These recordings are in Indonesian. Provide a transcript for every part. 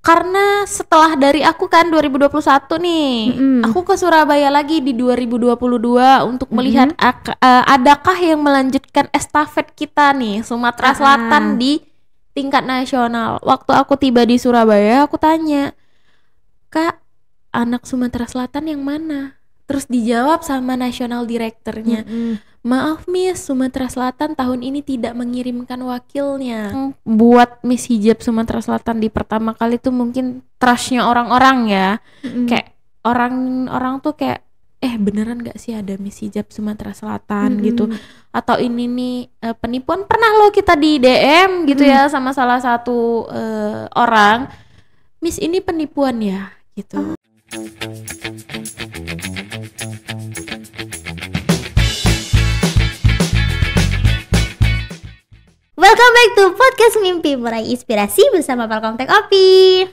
karena setelah dari aku kan 2021 nih, aku ke Surabaya lagi di 2022 untuk melihat adakah yang melanjutkan estafet kita nih Sumatera Selatan di tingkat nasional. Waktu aku tiba di Surabaya, aku tanya, "Kak, anak Sumatera Selatan yang mana?" Terus dijawab sama nasional direkturnya, "Maaf Miss, Sumatera Selatan tahun ini tidak mengirimkan wakilnya." Buat Miss Hijab Sumatera Selatan di pertama kali tuh mungkin trustnya orang-orang ya, kayak orang-orang tuh kayak beneran gak sih ada Miss Hijab Sumatera Selatan gitu, atau ini nih penipuan. Pernah loh kita di DM gitu ya sama salah satu orang, "Miss, ini penipuan ya?" gitu. Welcome back to podcast Mimpi Meraih Inspirasi bersama Palkomtek Opi.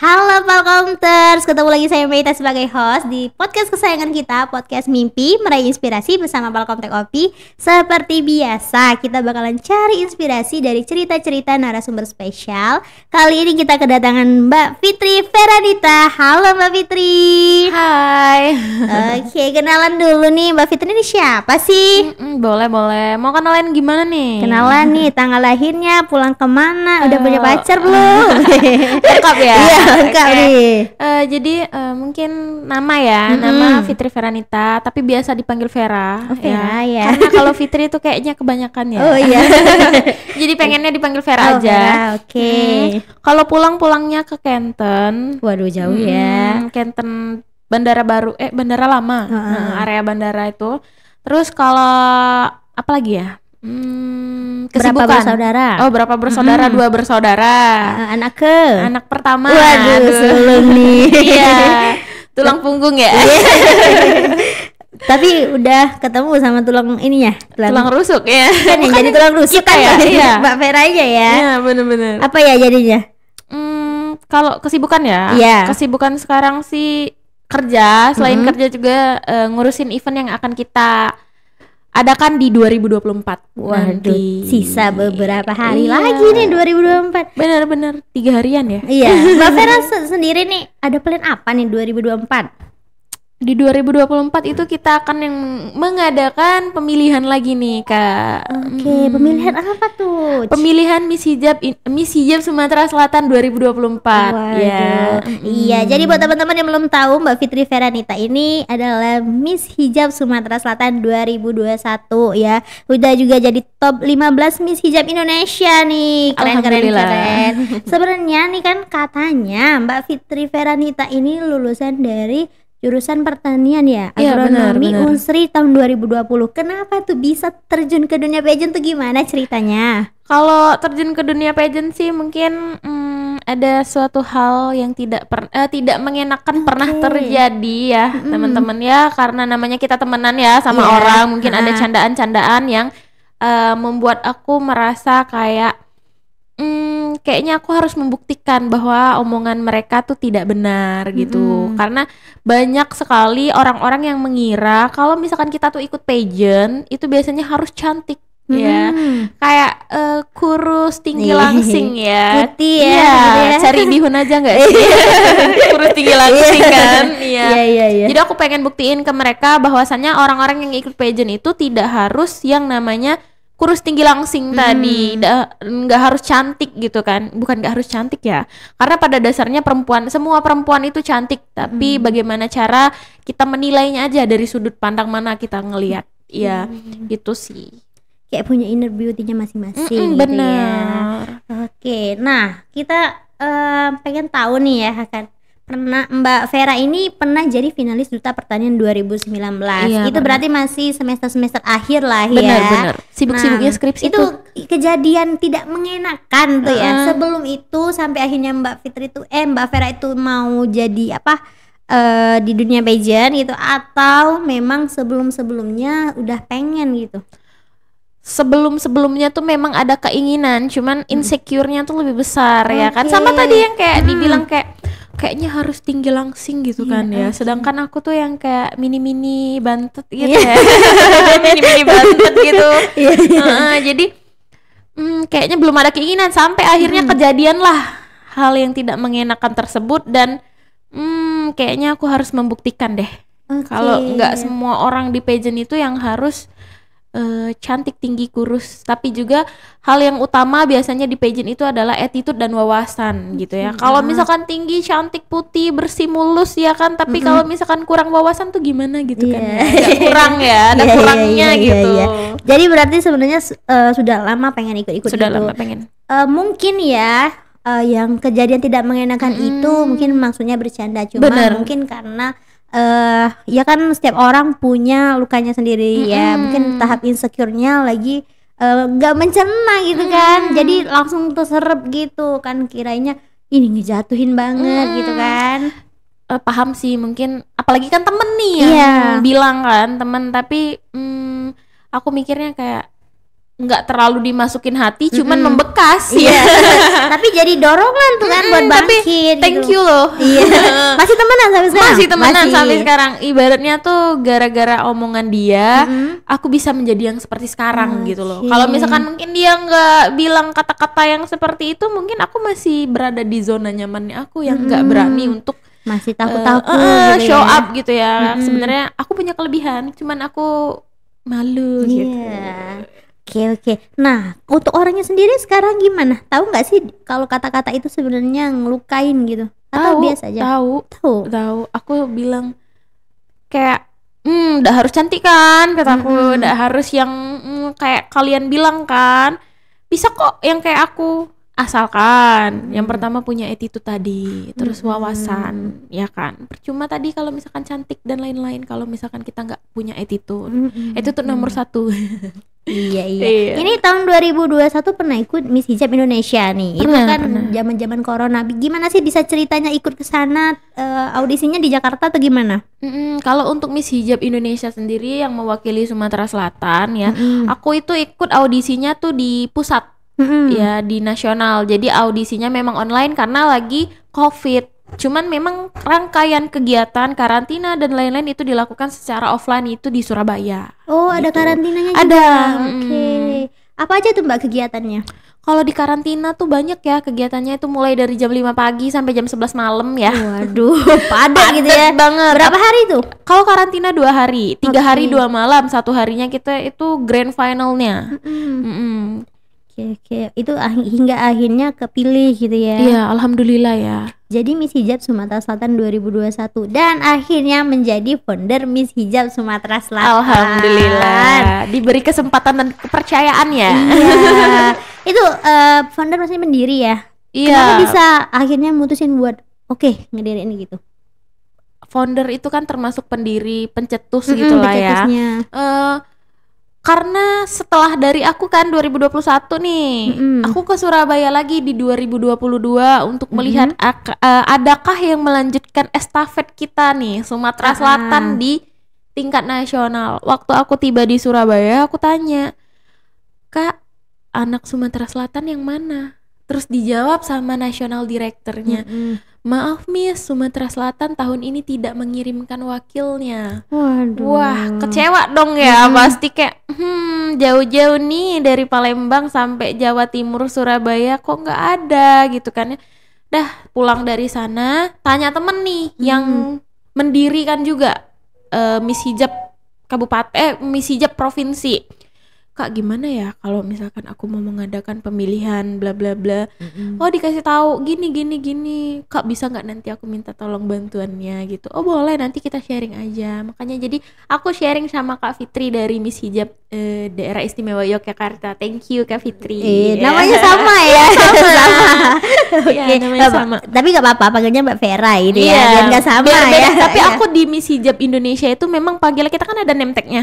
Halo Palkomters, ketemu lagi saya Meita sebagai host di podcast kesayangan kita, podcast Mimpi Meraih Inspirasi bersama Palkomtek Opi. Seperti biasa, kita bakalan cari inspirasi dari cerita-cerita narasumber spesial. Kali ini kita kedatangan Mbak Fitri Feranita. Halo Mbak Fitri. Hai. Oke, kenalan dulu nih, Mbak Fitri ini siapa sih? Boleh. Mau kenalin gimana nih? Kenalan nih, tanggal lahirnya, pulang kemana, udah punya pacar belum? Lengkap ya? Iya, lengkap nih. Jadi mungkin nama ya, nama Fitri Feranita, tapi biasa dipanggil Vera. Oh, Vera ya. Karena kalau Fitri itu kayaknya kebanyakan ya. Oh iya. Jadi pengennya dipanggil Vera aja. Vera, oke. Kalau pulangnya ke Kenten. Waduh, jauh ya. Kenten Bandara Baru, Bandara Lama, area bandara itu. Terus kalau apa lagi ya? Kesibukan. Berapa bersaudara? Berapa bersaudara? 2 bersaudara. Anak pertama. Waduh, sulung nih. Iya. Tulang punggung ya. Tapi udah ketemu sama tulang ininya, tulang rusuk ya. Kan yang jadi tulang rusuk kan ya. Iya. Mbak Vera aja ya. Iya, benar-benar. Apa ya jadinya? Kalau kesibukan ya. Iya. Kesibukan sekarang sih kerja, selain kerja juga ngurusin event yang akan kita adakan di 2024. Waduh, nanti. Sisa beberapa hari lagi nih 2024. Benar-benar 3 harian ya. Iya. Mbak Vera sendiri nih ada plan apa nih 2024? Di 2024 itu kita akan yang mengadakan pemilihan lagi nih, Kak. Oke, pemilihan apa tuh? Pemilihan Miss Hijab Sumatera Selatan 2024. Waduh. Ya. Iya, jadi buat teman-teman yang belum tahu, Mbak Fitri Feranita ini adalah Miss Hijab Sumatera Selatan 2021 ya. Udah juga jadi top 15 Miss Hijab Indonesia nih. Keren. Sebenarnya nih kan katanya Mbak Fitri Feranita ini lulusan dari jurusan pertanian ya, agronomi Unsri tahun 2020. Kenapa tuh bisa terjun ke dunia pageant tuh, gimana ceritanya? Kalau terjun ke dunia pageant sih mungkin ada suatu hal yang tidak mengenakan pernah terjadi ya, teman-teman ya, karena namanya kita temenan ya sama orang, mungkin ada candaan-candaan yang membuat aku merasa kayak kayaknya aku harus membuktikan bahwa omongan mereka tuh tidak benar gitu. Karena banyak sekali orang-orang yang mengira kalau misalkan kita tuh ikut pageant itu biasanya harus cantik ya. Kayak kurus, tinggi langsing ya. Putih ya. Iya, cari bihun aja enggak sih? Kurus, tinggi langsing kan. Iya. Jadi aku pengen buktiin ke mereka bahwasannya orang-orang yang ikut pageant itu tidak harus yang namanya kurus tinggi langsing tadi, nggak harus cantik gitu kan. Bukan nggak harus cantik ya, karena pada dasarnya semua perempuan itu cantik, tapi bagaimana cara kita menilainya aja, dari sudut pandang mana kita ngelihat ya. Gitu sih, kayak punya inner beauty-nya masing-masing gitu benar. Ya. Oke, nah kita pengen tahu nih ya kan, pernah Mbak Vera ini pernah jadi finalis Duta Pertanian 2019. Iya, itu berarti masih semester akhir lah ya. Benar. Sibuk-sibuknya skripsi itu kejadian tidak mengenakan tuh ya. Sebelum itu sampai akhirnya Mbak Vera itu mau jadi apa di dunia pageant gitu, atau memang sebelumnya udah pengen gitu? Sebelumnya tuh memang ada keinginan, cuman insecure-nya tuh lebih besar ya kan. Sama tadi yang kayak dibilang kayaknya harus tinggi langsing gitu kan ya. Sedangkan aku tuh yang kayak mini bantet gitu ya. Mini bantet gitu. Jadi kayaknya belum ada keinginan sampai akhirnya kejadian lah hal yang tidak mengenakan tersebut dan kayaknya aku harus membuktikan deh. Kalau nggak semua orang di pageant itu yang harus cantik, tinggi, kurus, tapi juga hal yang utama biasanya di pageant itu adalah attitude dan wawasan gitu ya. Kalau misalkan tinggi, cantik, putih, bersih, mulus ya kan, tapi kalau misalkan kurang wawasan tuh gimana gitu kan ya. Agak kurang ya, ada kurangnya gitu. Jadi berarti sebenarnya sudah lama pengen ikut-ikut Sudah gitu. lama pengen. Mungkin ya yang kejadian tidak mengenakan itu mungkin maksudnya bercanda, cuma mungkin karena ya kan setiap orang punya lukanya sendiri ya, mungkin tahap insecure-nya lagi nggak mencerna gitu kan, jadi langsung terserap gitu kan, kiranya ini ngejatuhin banget gitu kan. Paham sih, mungkin apalagi kan temen nih yang bilang kan temen, tapi aku mikirnya kayak nggak terlalu dimasukin hati, cuman membekas ya. Tapi jadi dorongan tuh kan buat bangkit. Thank you loh. Masih temenan sampai sekarang. Masih temenan sampai sekarang. Ibaratnya tuh gara-gara omongan dia, aku bisa menjadi yang seperti sekarang gitu loh. Kalau misalkan mungkin dia nggak bilang kata-kata yang seperti itu, mungkin aku masih berada di zona nyamannya aku yang nggak berani untuk masih takut-takut gitu show up gitu ya. Sebenarnya aku punya kelebihan, cuman aku malu gitu. Oke. Nah, untuk orangnya sendiri sekarang gimana? Tahu nggak sih kalau kata-kata itu sebenarnya ngelukain gitu? Atau biasa aja? Tahu. Aku bilang kayak udah harus cantik kan, kataku. Udah harus yang kayak kalian bilang kan. Bisa kok yang kayak aku. Asalkan yang pertama punya attitude tadi, terus wawasan, ya kan. Percuma tadi kalau misalkan cantik dan lain-lain kalau misalkan kita nggak punya attitude. Attitude nomor 1. Iya. Ini tahun 2021 pernah ikut Miss Hijab Indonesia nih. Itu kan zaman-zaman corona. Gimana sih bisa ceritanya ikut ke sana? Audisinya di Jakarta atau gimana? Kalau untuk Miss Hijab Indonesia sendiri yang mewakili Sumatera Selatan ya, aku itu ikut audisinya tuh di pusat. Ya di nasional. Jadi audisinya memang online karena lagi COVID. Cuman memang rangkaian kegiatan karantina dan lain-lain itu dilakukan secara offline itu di Surabaya. Oh, gitu. Ada karantinanya juga. Ada. Oke. Apa aja tuh Mbak kegiatannya? Kalau di karantina tuh banyak ya kegiatannya, itu mulai dari jam 5 pagi sampai jam 11 malam ya. Waduh, padat gitu ya. Banget. Berapa hari tuh? Kalau karantina 2 hari, 3 hari 2 malam, 1 harinya kita itu grand finalnya. Oke. Itu hingga akhirnya kepilih gitu ya. Iya, alhamdulillah ya. Jadi Miss Hijab Sumatera Selatan 2021 dan akhirnya menjadi founder Miss Hijab Sumatera Selatan. Alhamdulillah, diberi kesempatan dan kepercayaan ya. Iya. Itu founder masih mendiri ya. Iya. Kenapa bisa akhirnya mutusin buat ngediriin gitu? Founder itu kan termasuk pendiri, pencetus gitu lah ya. Karena setelah dari aku kan 2021 nih, aku ke Surabaya lagi di 2022 untuk melihat adakah yang melanjutkan estafet kita nih Sumatera Selatan di tingkat nasional. Waktu aku tiba di Surabaya, aku tanya, "Kak, anak Sumatera Selatan yang mana?" Terus dijawab sama nasional direkturnya, "Maaf Miss, Sumatera Selatan tahun ini tidak mengirimkan wakilnya." Waduh. Wah, kecewa dong ya. Pasti kayak jauh-jauh nih dari Palembang sampai Jawa Timur, Surabaya kok nggak ada gitu kan ya. Dah pulang dari sana, tanya temen nih yang mendirikan juga Miss Hijab Miss Hijab Provinsi. "Kak, gimana ya kalau misalkan aku mau mengadakan pemilihan bla bla bla?" Oh, dikasih tahu gini. "Kak, bisa nggak nanti aku minta tolong bantuannya gitu?" "Oh, boleh, nanti kita sharing aja." Makanya jadi aku sharing sama Kak Fitri dari Miss Hijab Daerah Istimewa Yogyakarta. Thank you Kak Fitri. Namanya sama ya. Sama. Iya, namanya sama. Tapi nggak apa-apa, panggilnya Mbak Vera gitu ya. Biar nggak sama ya. Tapi aku di Miss Hijab Indonesia itu memang panggilnya, kita kan ada name tag-nya.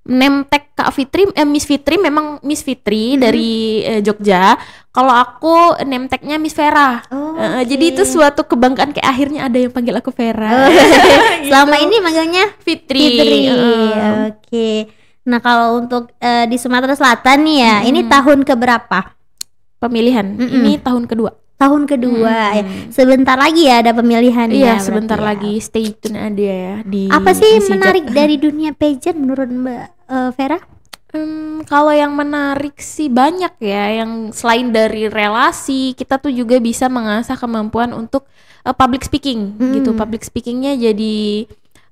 Name tag Kak Fitri, Miss Fitri memang Miss Fitri dari Jogja. Kalau aku name tag-nya Miss Vera. Jadi itu suatu kebanggaan, kayak akhirnya ada yang panggil aku Vera. Selama ini manggilnya Fitri. Oke. Nah, kalau untuk di Sumatera Selatan nih ya, ini tahun keberapa pemilihan? Ini tahun kedua. Tahun kedua ya. Sebentar lagi ya ada pemilihan. Iya, sebentar lagi. Stay tune aja ya di apa sih Miss menarik Hijab. dari dunia pageant menurut Mbak Vera? Kalau yang menarik sih banyak ya, yang selain dari relasi, kita tuh juga bisa mengasah kemampuan untuk public speaking gitu. Public speakingnya jadi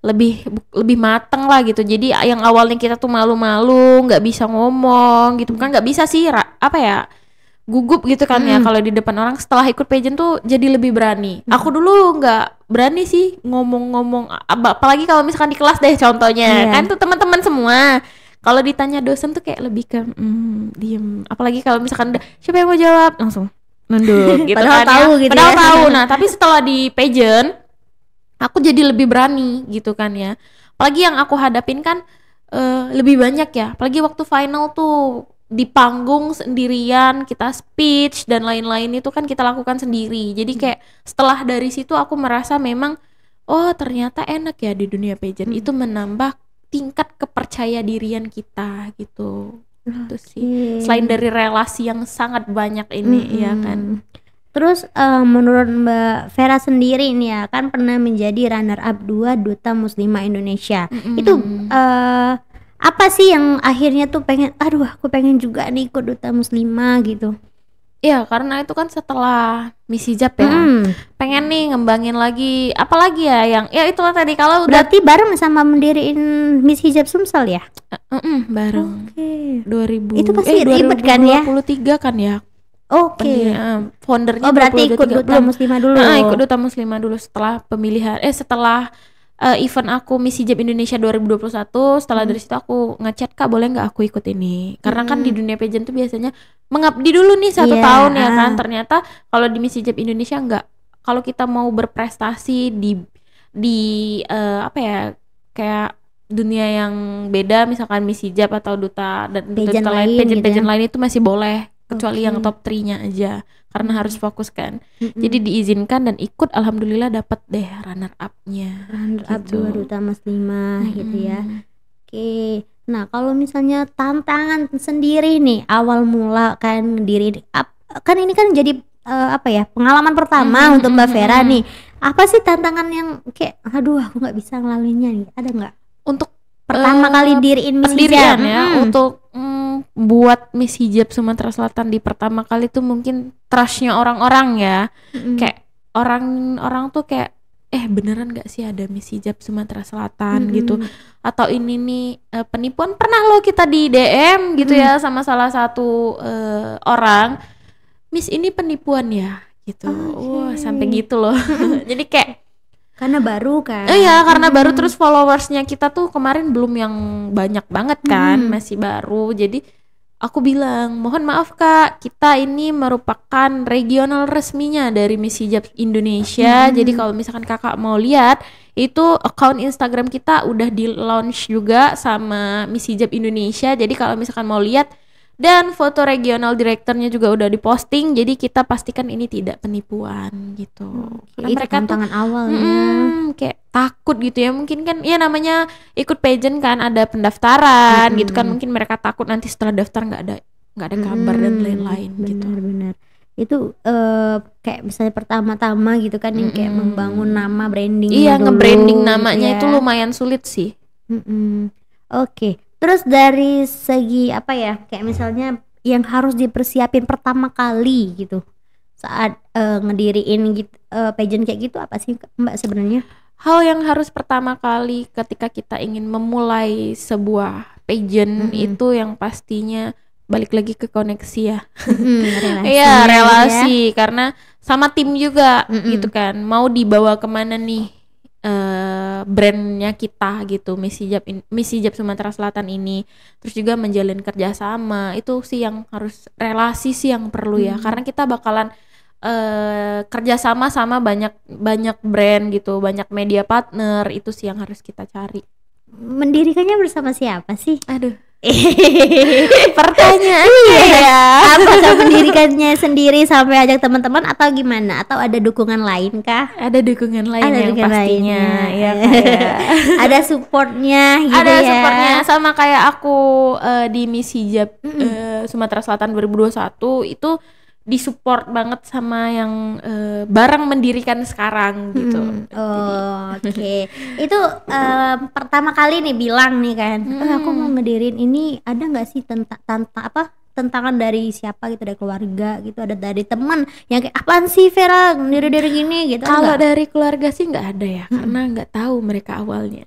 lebih mateng lah gitu. Jadi yang awalnya kita tuh malu-malu, nggak bisa ngomong gitu, kan nggak bisa sih, apa ya, gugup gitu kan ya kalau di depan orang. Setelah ikut pageant tuh jadi lebih berani. Aku dulu nggak berani sih ngomong-ngomong, apalagi kalau misalkan di kelas deh contohnya, kan tuh teman-teman semua. Kalau ditanya dosen tuh kayak lebih ke diem. Apalagi kalau misalkan siapa yang mau jawab, langsung nunduk gitu. Padahal kan tahu ya. gitu Padahal ya. tahu. Nah, tapi setelah di pageant aku jadi lebih berani gitu kan ya. Apalagi yang aku hadapin kan lebih banyak ya. Apalagi waktu final tuh di panggung sendirian, kita speech dan lain-lain itu kan kita lakukan sendiri. Jadi kayak setelah dari situ aku merasa memang oh ternyata enak ya di dunia pageant. Itu menambah tingkat kepercaya dirian kita gitu. Itu sih. Selain dari relasi yang sangat banyak ini ya kan. Terus menurut Mbak Vera sendiri nih ya, kan pernah menjadi runner up 2 Duta Muslimah Indonesia. Itu apa sih yang akhirnya tuh aku pengen juga nih ikut Duta Muslimah gitu? Iya, karena itu kan setelah Miss Hijab ya, pengen nih ngembangin lagi, apalagi ya yang, ya itulah tadi kalau berarti bareng sama mendiriin Miss Hijab Sumsel ya? Bareng. 2000. Itu pasti ribet kan ya? 2023 kan ya. Foundernya. Berarti ikut Duta Muslimah dulu. Ikut Duta Muslimah dulu setelah pemilihan, setelah event aku Miss Hijab Indonesia 2021. Setelah dari situ aku ngechat, Kak boleh nggak aku ikut ini, karena kan di dunia pageant tuh biasanya mengabdi dulu nih 1 tahun ya kan. Ternyata kalau di Miss Hijab Indonesia nggak, kalau kita mau berprestasi di apa ya, kayak dunia yang beda, misalkan Miss Hijab atau duta dan duta lain, pageant lain itu masih boleh, kecuali yang top 3-nya aja, karena harus fokus kan. Jadi diizinkan dan ikut, alhamdulillah dapat deh runner up-nya. Runner up 2 Duta Muslimah gitu ya. Oke. Nah, kalau misalnya tantangan sendiri nih awal mula kan diri kan ini kan jadi apa ya, pengalaman pertama untuk Mbak Vera nih. Apa sih tantangan yang kayak aduh aku nggak bisa ngelaluinnya nih? Ada nggak? Untuk pertama kali diriin Miss Hijab ya, untuk buat Miss Hijab Sumatera Selatan di pertama kali tuh mungkin trustnya orang-orang ya. Kayak orang-orang tuh kayak beneran gak sih ada Miss Hijab Sumatera Selatan gitu, atau ini nih penipuan. Pernah lo kita di DM gitu ya sama salah satu orang, Miss ini penipuan ya gitu. Wah sampai gitu loh. Jadi kayak karena baru kan. Iya, karena baru, terus followersnya kita tuh kemarin belum yang banyak banget kan, masih baru. Jadi aku bilang, mohon maaf Kak, kita ini merupakan regional resminya dari Miss Hijab Indonesia. Jadi kalau misalkan Kakak mau lihat, itu account Instagram kita udah di launch juga sama Miss Hijab Indonesia. Jadi kalau misalkan mau lihat, dan foto regional direkturnya juga udah diposting, jadi kita pastikan ini tidak penipuan gitu. Karena itu mereka tantangan tuh awalnya kayak takut gitu ya, mungkin kan ya namanya ikut pageant kan ada pendaftaran gitu kan, mungkin mereka takut nanti setelah daftar nggak ada kabar dan lain-lain gitu. Benar itu kayak misalnya pertama-tama gitu kan yang kayak membangun nama, branding. Iya, nge-branding namanya gitu ya. Itu lumayan sulit sih. Oke. Terus dari segi apa ya, kayak misalnya yang harus dipersiapin pertama kali gitu saat ngediriin gitu, pageant kayak gitu, apa sih Mbak sebenarnya? Hal yang harus pertama kali ketika kita ingin memulai sebuah pageant itu yang pastinya balik lagi ke koneksi ya. Relasi ya. Karena sama tim juga gitu kan, mau dibawa kemana nih brandnya kita gitu, Miss Hijab Sumatera Selatan ini. Terus juga menjalin kerjasama, itu sih yang harus, relasi sih yang perlu ya, karena kita bakalan kerjasama sama banyak brand gitu, banyak media partner, itu sih yang harus kita cari. Mendirikannya bersama siapa sih? Aduh, pertanyaannya ya. Apakah mendirikannya sendiri sampai ajak teman-teman atau gimana? Atau ada dukungan lain kah? Ada dukungan lain yang pastinya ya, ada supportnya gitu. Ada supportnya, sama kayak aku di Miss Hijab Sumatera Selatan 2021 itu disupport banget sama yang bareng mendirikan sekarang gitu. Oke. Itu pertama kali nih bilang nih kan, aku mau ngedirin ini, ada nggak sih tentangan dari siapa gitu, dari keluarga gitu, ada dari teman yang kayak apaan sih Vera ngediri gini gitu? Kalau dari keluarga sih nggak ada ya, karena nggak tahu mereka awalnya.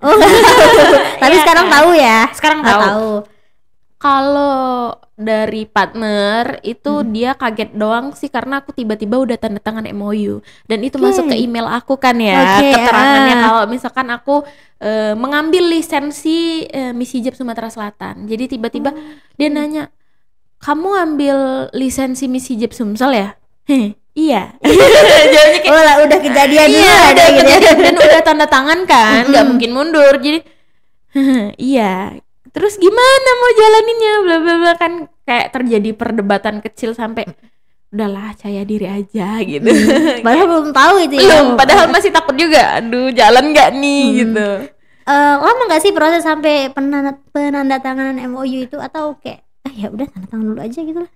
Tapi sekarang tahu ya? Sekarang tahu. Kalau dari partner itu dia kaget doang sih, karena aku tiba-tiba udah tanda tangan MOU dan itu masuk ke email aku kan ya, keterangannya kalau misalkan aku mengambil lisensi Miss Hijab Sumatera Selatan. Jadi tiba-tiba dia nanya, kamu ambil lisensi Miss Hijab Sumsel ya? Iya. Jawabnya kayak, udah kejadian dulu ada kejadian dan udah tanda tangan kan, nggak mungkin mundur. Jadi iya. Terus gimana mau jalaninnya, bla bla bla, kan kayak terjadi perdebatan kecil sampai udahlah percaya diri aja gitu. Padahal belum tahu itu ya. Belum, padahal masih takut juga. Aduh, jalan nggak nih gitu. Lama nggak sih proses sampai penandatanganan MOU itu, atau kayak ya udah tanda tangan dulu aja gitu lah?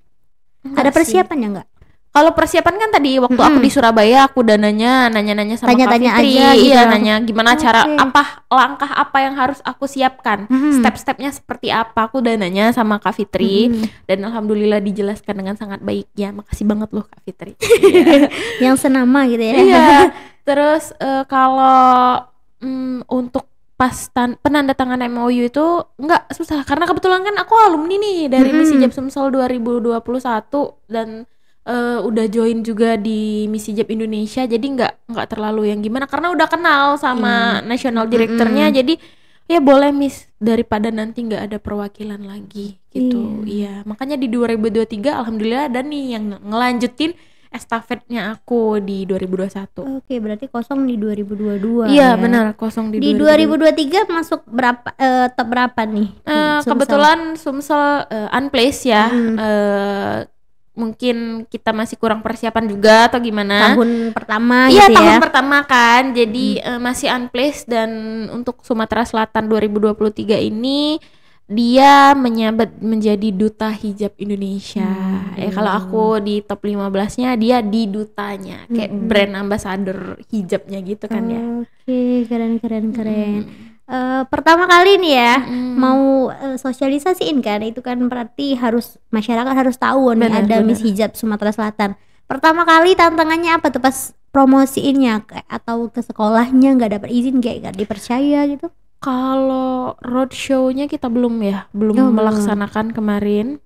Ada persiapannya nggak? Kalau persiapan kan tadi waktu aku di Surabaya, aku nanya-nanya sama Kak Fitri, aja gitu. Iya, nanya gimana cara langkah apa yang harus aku siapkan, step-stepnya seperti apa, aku udah nanya sama Kak Fitri dan alhamdulillah dijelaskan dengan sangat baik ya, makasih banget loh Kak Fitri. Yang senama gitu ya. Iya. Terus kalau untuk pas penandatangan MOU itu nggak susah, karena kebetulan kan aku alumni nih dari Miss Hijab Sumsel 2021 dan udah join juga di Miss Hijab Indonesia, jadi nggak terlalu yang gimana karena udah kenal sama national directornya. Jadi ya boleh Miss, daripada nanti nggak ada perwakilan lagi gitu. Iya, makanya di 2023 alhamdulillah ada nih yang ngelanjutin estafetnya aku di 2021. Oke, berarti kosong di 2022. Iya, benar, kosong di 2023 masuk berapa, top berapa nih? Kebetulan Sumsel unplaced ya. Mungkin kita masih kurang persiapan juga atau gimana. Tahun pertama gitu ya. Iya, tahun pertama kan. Jadi masih unplaced, dan untuk Sumatera Selatan 2023 ini dia menjabat menjadi duta hijab Indonesia. Kalau aku di top 15-nya, dia di dutanya, kayak brand ambassador hijabnya gitu kan ya. Oke, keren. Pertama kali nih ya mau sosialisasiin kan, itu kan berarti masyarakat harus tahu nih ada Miss Hijab Sumatera Selatan. Pertama kali tantangannya apa tuh pas promosiinnya, atau ke sekolahnya nggak dapat izin, kayak nggak dipercaya gitu? Kalau roadshow-nya kita belum melaksanakan kemarin.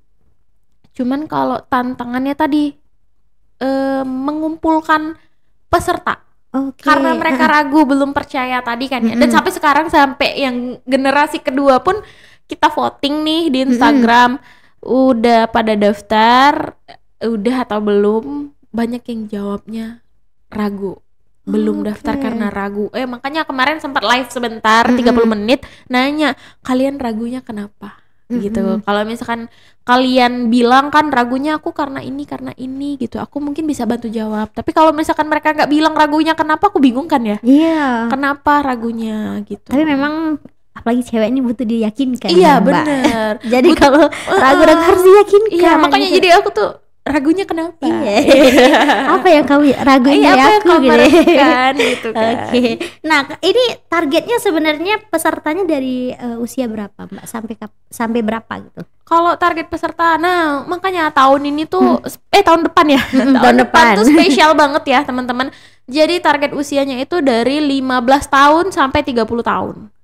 Cuman kalau tantangannya tadi mengumpulkan peserta. Karena mereka ragu, belum percaya tadi kan ya. Dan sampai sekarang, sampai yang generasi kedua pun kita voting nih di Instagram, udah pada daftar, udah atau belum. Banyak yang jawabnya ragu, belum daftar karena ragu. Makanya kemarin sempat live sebentar 30 menit nanya, kalian ragunya kenapa? Gitu. Kalau misalkan kalian bilang kan ragunya aku karena ini gitu, aku mungkin bisa bantu jawab. Tapi kalau misalkan mereka nggak bilang ragunya kenapa, aku bingung kan ya. Iya. Kenapa ragunya gitu. Tapi memang apalagi cewek ini butuh diyakinkan. Iya, benar. Jadi kalau ragu-ragu harus diyakinkan. Iya, makanya gitu. Jadi aku tuh ragunya kenapa? Apa yang kamu ragunya apa aku yang gitu kan. Oke. Nah, ini targetnya sebenarnya pesertanya dari usia berapa, Mbak? Sampai berapa gitu? Kalau target peserta, nah makanya tahun ini tuh tahun depan ya. Tahun depan tuh spesial banget ya, teman-teman. Jadi target usianya itu dari 15 tahun sampai 30 tahun.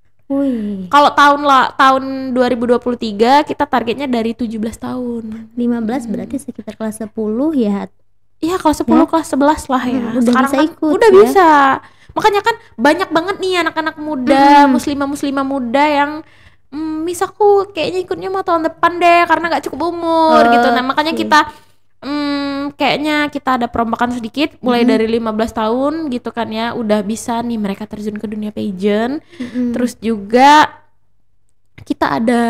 Kalau tahun 2023 kita targetnya dari 17 tahun. 15 berarti sekitar kelas 10 ya. Iya, kelas 10 kelas 11 lah ya. Udah sekarang bisa ikut. Udah ya? Bisa. Makanya kan banyak banget nih anak-anak muda, muslimah muda yang Miss aku kayaknya ikutnya mau tahun depan deh karena gak cukup umur gitu. Nah, makanya kita kayaknya kita ada perombakan sedikit mulai dari 15 tahun gitu kan ya, udah bisa nih mereka terjun ke dunia pageant. Terus juga kita ada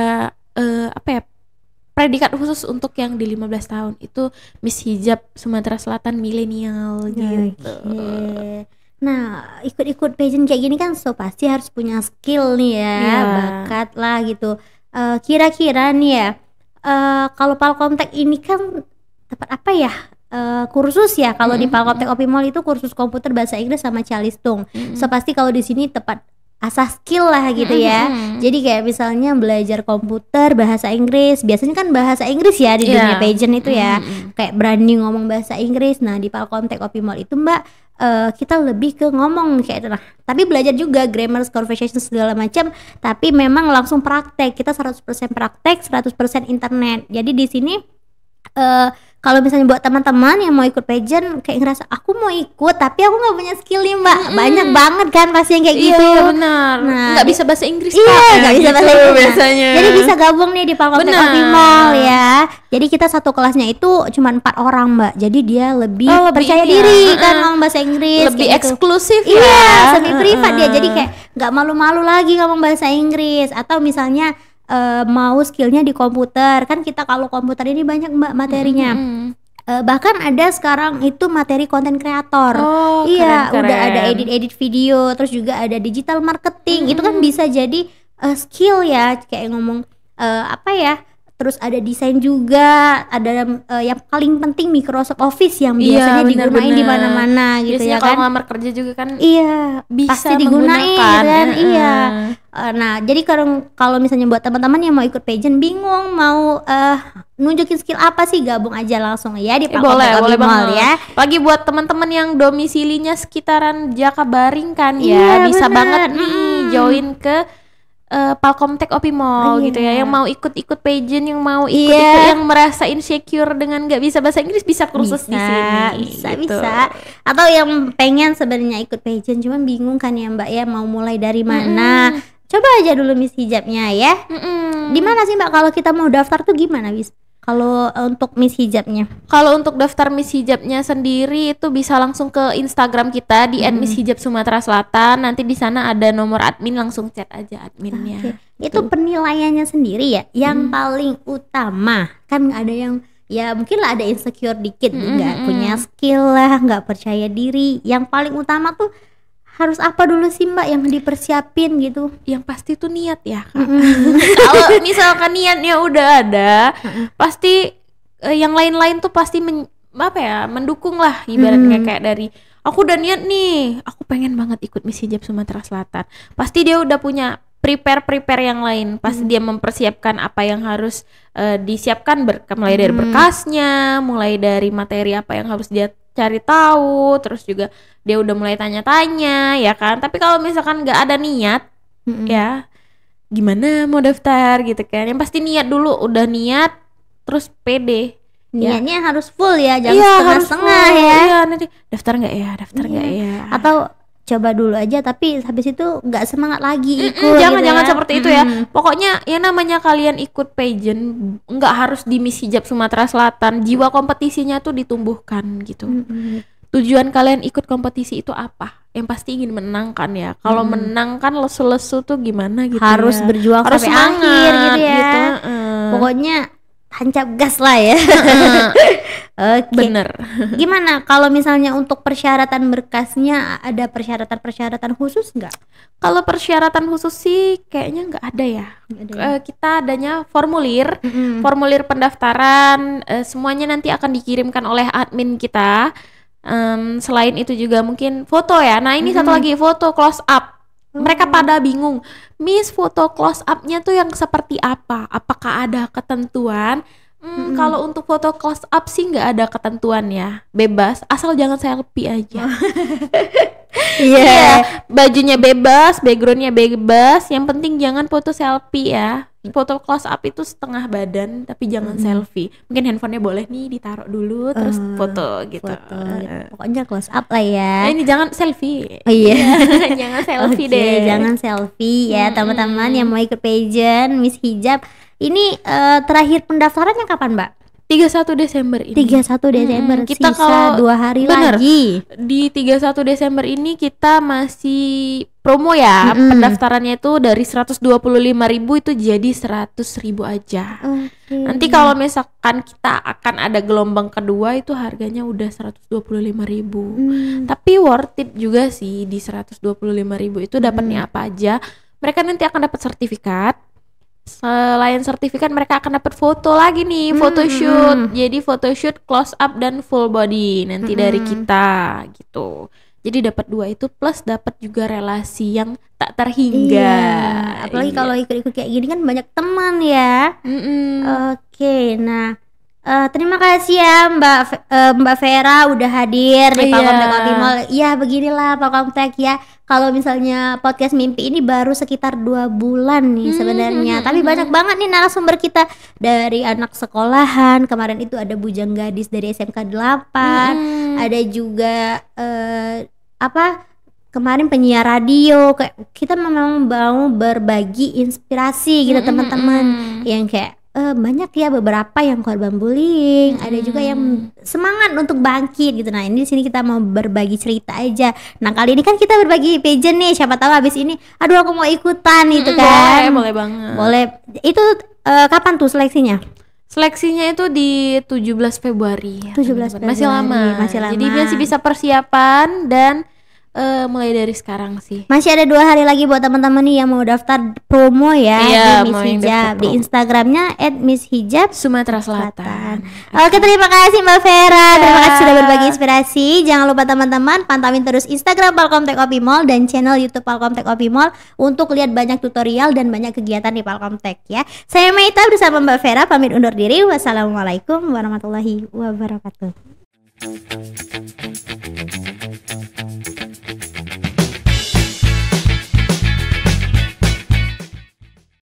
predikat khusus untuk yang di 15 tahun itu Miss Hijab Sumatera Selatan milenial gitu. Nah, ikut-ikut pageant kayak gini kan pasti harus punya skill nih ya, bakat lah gitu. Kira-kira nih ya, kalau Palkomtek ini kan dapat apa ya, kursus ya. Kalau di Palkomtek Opimol itu kursus komputer bahasa Inggris sama Calistung. So pasti kalau di sini tepat asas skill lah gitu ya. Jadi kayak misalnya belajar komputer bahasa Inggris, biasanya kan bahasa Inggris ya di dunia pageant itu ya. Kayak berani ngomong bahasa Inggris. Nah di Palkomtek Opimol itu Mbak, kita lebih ke ngomong kayak itu lah. Tapi belajar juga grammar, conversation segala macam. Tapi memang langsung praktek. Kita 100% praktek, 100% internet. Jadi di sini kalau misalnya buat teman-teman yang mau ikut pageant kayak ngerasa aku mau ikut tapi aku nggak punya skill nih Mbak, banyak banget kan pasti yang kayak gitu. Iya benar. Nah, nggak bisa bahasa Inggris nggak bisa gitu, bahasa Inggris biasanya. Jadi bisa gabung nih di Palkomtek Opimol ya. Jadi kita satu kelasnya itu cuma 4 orang Mbak. Jadi dia lebih percaya diri kan ngomong bahasa Inggris. Lebih eksklusif ya. Iya, semi privat dia. Jadi kayak nggak malu-malu lagi ngomong bahasa Inggris. Atau misalnya mau skillnya di komputer kan, kita kalau komputer ini banyak Mbak materinya. Bahkan ada sekarang itu materi konten kreator. Iya, keren. Udah ada edit video, terus juga ada digital marketing. Itu kan bisa jadi skill ya, kayak ngomong apa ya. Terus ada desain juga, ada yang paling penting Microsoft Office yang biasanya digunain di mana-mana gitu biasanya ya kan. Kalau ngelamar kerja juga kan bisa pasti digunain kan. Nah, jadi kalau misalnya buat teman-teman yang mau ikut pageant bingung mau nunjukin skill apa sih, gabung aja langsung ya di Palkomtek Opimol ya. Pagi buat teman-teman yang domisilinya sekitaran Jakabaring kan ya, bisa banget nih join ke Palkomtek Opimol gitu ya, yang mau ikut pageant, yang mau ikut yang merasa insecure dengan nggak bisa bahasa Inggris bisa kursus di sini. Bisa. Atau yang pengen sebenarnya ikut pageant cuman bingung kan ya Mbak ya, mau mulai dari mana? Coba aja dulu Miss Hijabnya ya. Di mana sih Mbak kalau kita mau daftar tuh gimana Miss? Kalau untuk Miss Hijabnya? Kalau untuk daftar Miss Hijabnya sendiri itu bisa langsung ke Instagram kita di @misshijab Sumatera Selatan. Nanti di sana ada nomor admin, langsung chat aja adminnya. Itu penilaiannya sendiri ya, yang paling utama kan ada yang ya mungkin lah ada insecure dikit, nggak punya skill lah, nggak percaya diri. Yang paling utama tuh harus apa dulu sih Mbak yang dipersiapin gitu? Yang pasti tuh niat ya. Kalau misalkan niatnya udah ada, pasti yang lain-lain tuh pasti mendukung lah. Ibaratnya kayak dari aku udah niat nih, aku pengen banget ikut Miss Hijab Sumatera Selatan. Pasti dia udah punya prepare yang lain. Pasti dia mempersiapkan apa yang harus disiapkan, mulai dari berkasnya, mulai dari materi apa yang harus dia cari tahu, terus juga dia udah mulai tanya-tanya ya kan. Tapi kalau misalkan nggak ada niat ya gimana mau daftar gitu kan. Yang pasti niat dulu, udah niat terus pede. Niatnya harus full ya, jangan setengah-setengah ya. Iya, nanti daftar nggak ya. Atau coba dulu aja tapi habis itu nggak semangat lagi ikut. Jangan seperti itu ya. Pokoknya yang namanya kalian ikut pageant nggak harus di Miss Hijab Sumatera Selatan. Jiwa kompetisinya tuh ditumbuhkan gitu. Tujuan kalian ikut kompetisi itu apa? Yang pasti ingin menang kan ya. Kalau menang kan lesu-lesu tuh gimana gitu. Harus berjuang harus sampai akhir gitu ya. Gitu. Pokoknya tancap gas lah ya. Bener. Gimana kalau misalnya untuk persyaratan berkasnya, ada persyaratan khusus nggak? Kalau persyaratan khusus sih kayaknya nggak ada ya. Kita adanya formulir pendaftaran, semuanya nanti akan dikirimkan oleh admin kita. Selain itu juga mungkin foto ya. Nah ini satu lagi, foto close up. Mereka pada bingung, Miss, foto close up-nya tuh yang seperti apa? Apakah ada ketentuan? Kalau untuk foto close up sih nggak ada ketentuan ya, bebas, asal jangan selfie aja. Bajunya bebas, backgroundnya bebas, yang penting jangan foto selfie ya. Foto close up itu setengah badan tapi jangan selfie. Mungkin handphonenya boleh nih ditaruh dulu terus foto gitu. Pokoknya close up lah ya. Ini jangan selfie. Jangan selfie deh. Jangan selfie ya teman-teman yang mau ikut pageant Miss Hijab. Ini terakhir pendaftarannya kapan Mbak? 31 Desember ini. 31 Desember, kita sisa 2 hari lagi. Di 31 Desember ini kita masih promo ya. Pendaftarannya itu dari 125.000 itu jadi 100.000 aja. Nanti kalau misalkan kita akan ada gelombang kedua itu harganya udah 125.000. Tapi worth it juga sih. Di 125.000 itu dapatnya apa aja? Mereka nanti akan dapat sertifikat, Selain sertifikat mereka akan dapat foto lagi nih, photoshoot. Jadi photoshoot close up dan full body nanti dari kita gitu. Jadi dapat 2 itu plus dapat juga relasi yang tak terhingga. Apalagi kalau ikut-ikut kayak gini kan banyak teman ya. Oke, nah terima kasih ya Mbak Vera udah hadir di Palkomtek Kopi Mall. Ya beginilah Palkomtek ya. Kalau misalnya podcast mimpi ini baru sekitar 2 bulan nih sebenarnya. Tapi banyak banget nih narasumber kita dari anak sekolahan. Kemarin itu ada bujang gadis dari SMK 8. Ada juga kemarin penyiar radio. Kayak kita memang mau berbagi inspirasi gitu teman-teman yang kayak banyak ya beberapa yang korban bullying, ada juga yang semangat untuk bangkit gitu. Nah ini di sini kita mau berbagi cerita aja. Nah kali ini kan kita berbagi pageant nih, siapa tahu habis ini, aduh aku mau ikutan gitu kan. Boleh banget. Boleh. Itu kapan tuh seleksinya? Seleksinya itu di 17 Februari. 17 Februari. Masih lama. Jadi masih bisa persiapan dan mulai dari sekarang sih. Masih ada 2 hari lagi buat teman-teman nih yang mau daftar promo ya di Miss Hijab di Instagramnya @misshijab Sumatera Selatan. Oke, terima kasih Mbak Vera. Terima kasih sudah berbagi inspirasi. Jangan lupa teman-teman pantauin terus Instagram Palkomtek Kopi Mall dan channel YouTube Palkomtek Kopi Mall untuk lihat banyak tutorial dan banyak kegiatan di Palkomtek ya. Saya Maita bersama Mbak Vera pamit undur diri. Wassalamualaikum warahmatullahi wabarakatuh.